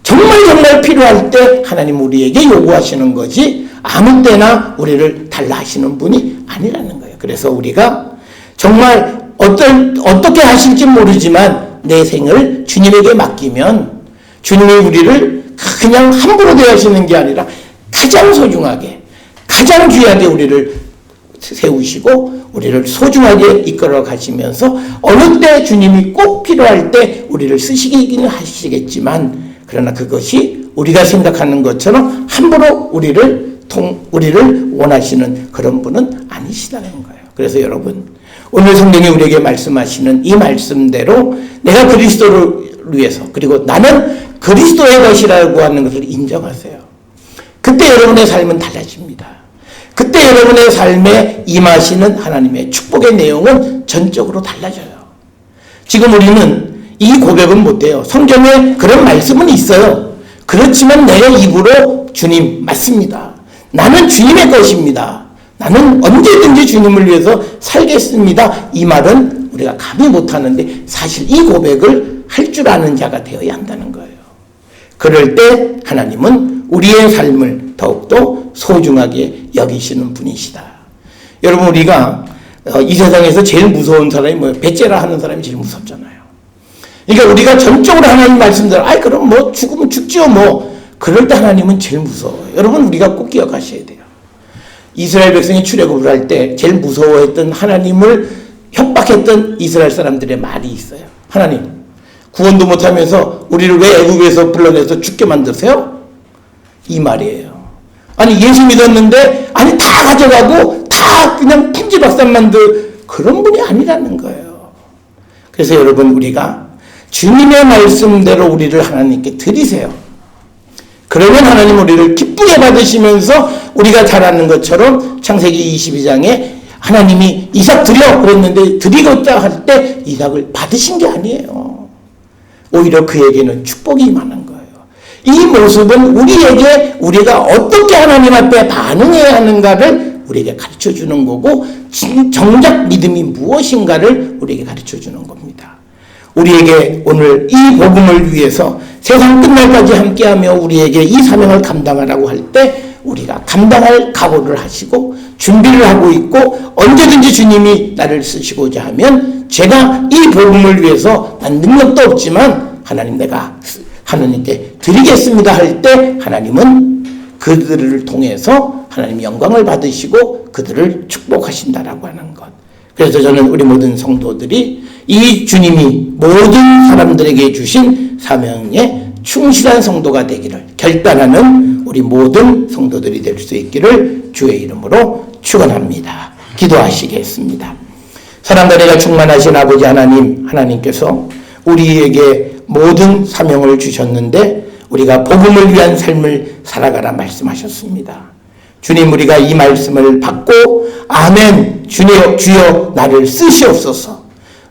정말 필요할 때 하나님 우리에게 요구하시는 거지 아무 때나 우리를 달라 하시는 분이 아니라는 거예요. 그래서 우리가 정말 어떻게 하실지 모르지만 내 생을 주님에게 맡기면 주님이 우리를 그냥 함부로 대하시는 게 아니라 가장 소중하게, 가장 귀하게 우리를 세우시고 우리를 소중하게 이끌어 가시면서 어느 때 주님이 꼭 필요할 때 우리를 쓰시기는 하시겠지만, 그러나 그것이 우리가 생각하는 것처럼 함부로 우리를 원하시는 그런 분은 아니시다는 거예요. 그래서 여러분, 오늘 성경이 우리에게 말씀하시는 이 말씀대로 내가 그리스도를 위해서, 그리고 나는 그리스도의 것이라고 하는 것을 인정하세요. 그때 여러분의 삶은 달라집니다. 그때 여러분의 삶에 임하시는 하나님의 축복의 내용은 전적으로 달라져요. 지금 우리는 이 고백은 못해요. 성경에 그런 말씀은 있어요. 그렇지만 내 입으로 주님 맞습니다, 나는 주님의 것입니다, 나는 언제든지 주님을 위해서 살겠습니다, 이 말은 우리가 감히 못하는데 사실 이 고백을 할 줄 아는 자가 되어야 한다는 거예요. 그럴 때 하나님은 우리의 삶을 더욱더 소중하게 여기시는 분이시다. 여러분, 우리가 이 세상에서 제일 무서운 사람이 뭐예요? 배째라 하는 사람이 제일 무섭잖아요. 그러니까 우리가 전적으로 하나님 말씀대로 그럼 뭐 죽으면 죽지요 뭐, 그럴 때 하나님은 제일 무서워요. 여러분, 우리가 꼭 기억하셔야 돼요. 이스라엘 백성이 출애굽을 할 때 제일 무서워했던, 하나님을 협박했던 이스라엘 사람들의 말이 있어요. 하나님, 구원도 못하면서 우리를 왜 애국에서 불러내서 죽게 만드세요? 이 말이에요. 아니, 예수 믿었는데 다 가져가고 다 그냥 풍지박산 만들 그런 분이 아니라는 거예요. 그래서 여러분, 우리가 주님의 말씀대로 우리를 하나님께 드리세요. 그러면 하나님 우리를 기쁘게 받으시면서 우리가 잘 아는 것처럼 창세기 22장에 하나님이 이삭 드려 그랬는데 드리고자 할 때 이삭을 받으신 게 아니에요. 오히려 그에게는 축복이 임하는 거예요. 이 모습은 우리에게 우리가 어떻게 하나님 앞에 반응해야 하는가를 우리에게 가르쳐 주는 거고, 정작 믿음이 무엇인가를 우리에게 가르쳐 주는 겁니다. 우리에게 오늘 이 복음을 위해서 세상 끝날까지 함께하며 우리에게 이 사명을 감당하라고 할 때 우리가 감당할 각오를 하시고 준비를 하고 있고, 언제든지 주님이 나를 쓰시고자 하면 제가 이 복음을 위해서 난 능력도 없지만 하나님, 내가 하나님께 드리겠습니다 할 때 하나님은 그들을 통해서 하나님 영광을 받으시고 그들을 축복하신다라고 하는 것. 그래서 저는 우리 모든 성도들이 이 주님이 모든 사람들에게 주신 사명에 충실한 성도가 되기를 결단하는 우리 모든 성도들이 될 수 있기를 주의 이름으로 축원합니다. 기도하시겠습니다. 사랑과 은혜가 충만하신 아버지 하나님, 하나님께서 우리에게 모든 사명을 주셨는데 우리가 복음을 위한 삶을 살아가라 말씀하셨습니다. 주님, 우리가 이 말씀을 받고 아멘, 주여 나를 쓰시옵소서.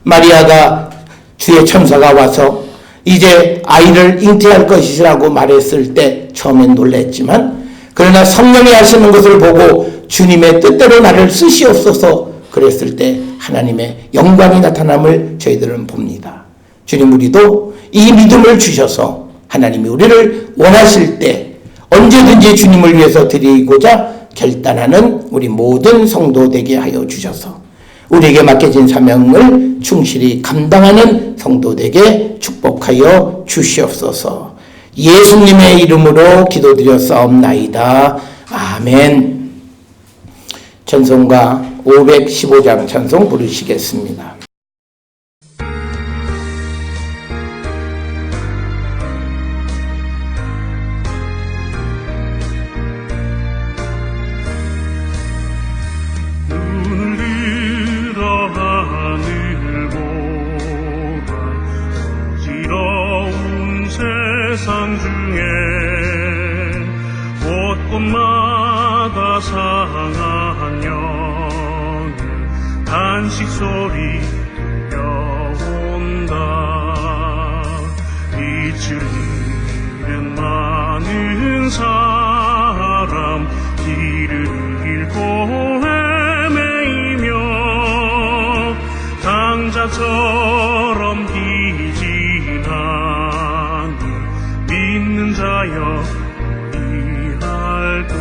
마리아가 주의 천사가 와서 이제 아이를 잉태할 것이라고 말했을 때 처음엔 놀랬지만, 그러나 성령이 하시는 것을 보고 주님의 뜻대로 나를 쓰시옵소서 그랬을 때 하나님의 영광이 나타남을 저희들은 봅니다. 주님, 우리도 이 믿음을 주셔서 하나님이 우리를 원하실 때 언제든지 주님을 위해서 드리고자 결단하는 우리 모든 성도 되게 하여 주셔서 우리에게 맡겨진 사명을 충실히 감당하는 성도 되게 축복하여 주시옵소서. 예수님의 이름으로 기도드렸사옵나이다. 아멘. 찬송가 515장 찬송 부르시겠습니다. 탄식 소리 들려온다. 빛을 잃은 많은 사람 길을 잃고 헤매이며 당자처럼 기진하니 믿는 자여 이할고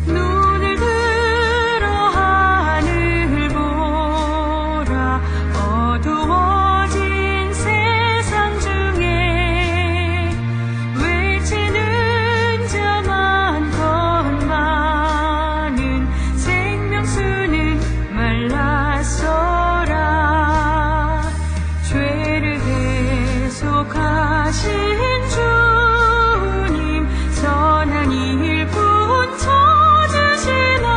눈을 들어 하늘 보라. 어두워진 세상 중에 외치는 자 많건 많은 생명수는 말랐어라. 죄를 해속하신 주님 선한 일꾼 찾으시나.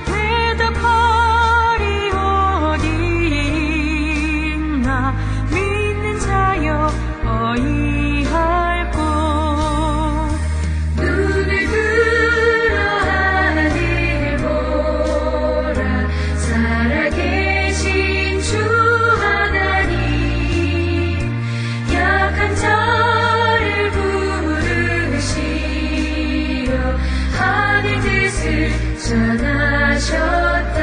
대답하리 어디 있나. 믿는 자여 어이할꼬. 눈을 들어 하늘 보라. 살아계신 주 하나님 약한 자를 부르시어 하늘 뜻을 전하셨다.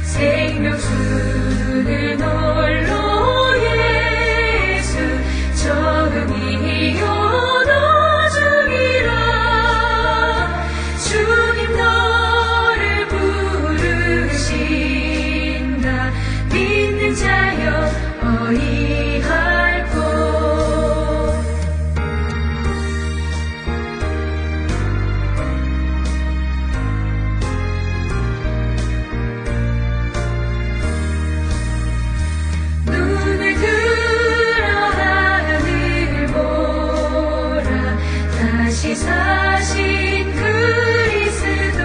생명수는 홀로 예수 적응이 얻어주리라. 주님 너를 부르신다. 믿는 자여 어이할꼬. 눈을 들어 하늘 보라. 다시 사신 그리스도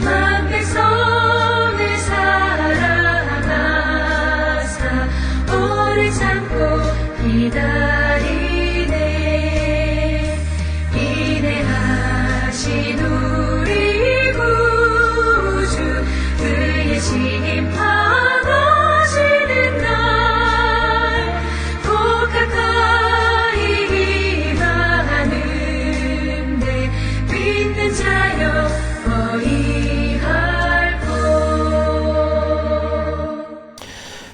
만 백성을 사랑하사 오래 참고 기다리네. 인내하신 우리 구주 그의 심판하시는 날 곧 가까이 임하는데 믿는 자여 어이할꼬.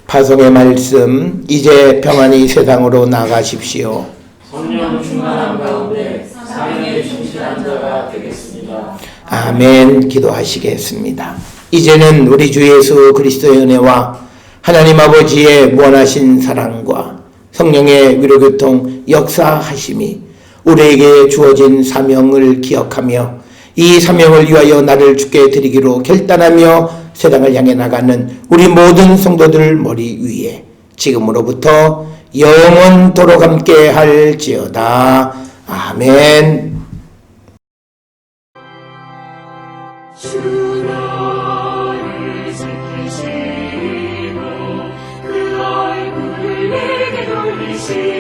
파송의 말씀, 이제 평안히 세상으로 나가십시오. 성령 충만한 가운데 사명에 충실한 자가 되겠습니다. 아멘. 기도하시겠습니다. 이제는 우리 주 예수 그리스도의 은혜와 하나님 아버지의 무한하신 사랑과 성령의 위로교통 역사하심이 우리에게 주어진 사명을 기억하며 이 사명을 위하여 나를 주께 드리기로 결단하며 세상을 향해 나가는 우리 모든 성도들 머리 위에 지금으로부터 영원토록 함께 할지어다. 아멘. 주 너를 지키시고 그 얼굴을 내게 돌리시고